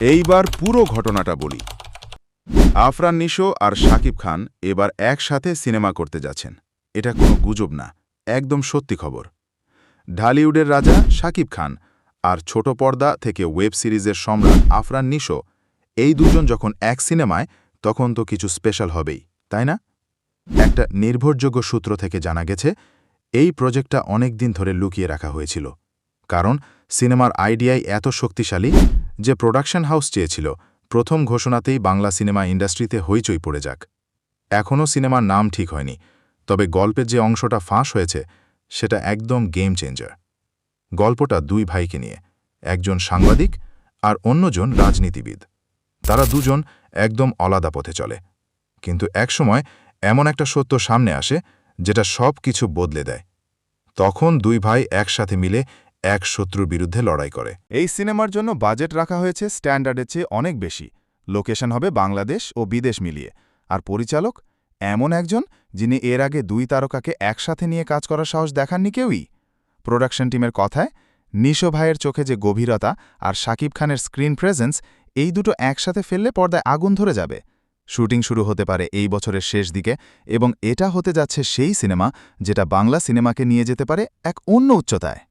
এইবার পুরো ঘটনাটা বলি। আফরান নিশো আর শাকিব খান এবার একসাথে সিনেমা করতে যাচ্ছেন। এটা কোনো গুজব না, একদম সত্যি খবর। ঢালিউডের রাজা শাকিব খান আর ছোট পর্দা থেকে ওয়েব সিরিজের সম্রাট আফরান নিশো, এই দুজন যখন এক সিনেমায়, তখন তো কিছু স্পেশাল হবেই, তাই না? একটা নির্ভরযোগ্য সূত্র থেকে জানা গেছে, এই প্রজেক্টটা অনেক দিন ধরে লুকিয়ে রাখা হয়েছিল। কারণ সিনেমার আইডিয়াই এত শক্তিশালী যে প্রোডাকশন হাউস চেয়েছিল প্রথম ঘোষণাতেই বাংলা সিনেমা ইন্ডাস্ট্রিতে হইচই পড়ে যাক। এখনও সিনেমার নাম ঠিক হয়নি, তবে গল্পের যে অংশটা ফাঁস হয়েছে সেটা একদম গেম চেঞ্জার। গল্পটা দুই ভাইকে নিয়ে, একজন সাংবাদিক আর অন্যজন রাজনীতিবিদ। তারা দুজন একদম আলাদা পথে চলে, কিন্তু একসময় এমন একটা সত্য সামনে আসে যেটা সব কিছু বদলে দেয়। তখন দুই ভাই একসাথে মিলে এক শত্রুর বিরুদ্ধে লড়াই করে। এই সিনেমার জন্য বাজেট রাখা হয়েছে স্ট্যান্ডার্ডের চেয়ে অনেক বেশি। লোকেশন হবে বাংলাদেশ ও বিদেশ মিলিয়ে। আর পরিচালক এমন একজন যিনি এর আগে দুই তারকাকে একসাথে নিয়ে কাজ করার সাহস দেখাননি কেউই। প্রোডাকশন টিমের কথায়, নিশো ভাইয়ের চোখে যে গভীরতা আর শাকিব খানের স্ক্রিন প্রেজেন্স, এই দুটো একসাথে ফেললে পর্দায় আগুন ধরে যাবে। শুটিং শুরু হতে পারে এই বছরের শেষ দিকে, এবং এটা হতে যাচ্ছে সেই সিনেমা যেটা বাংলা সিনেমাকে নিয়ে যেতে পারে এক অন্য উচ্চতায়।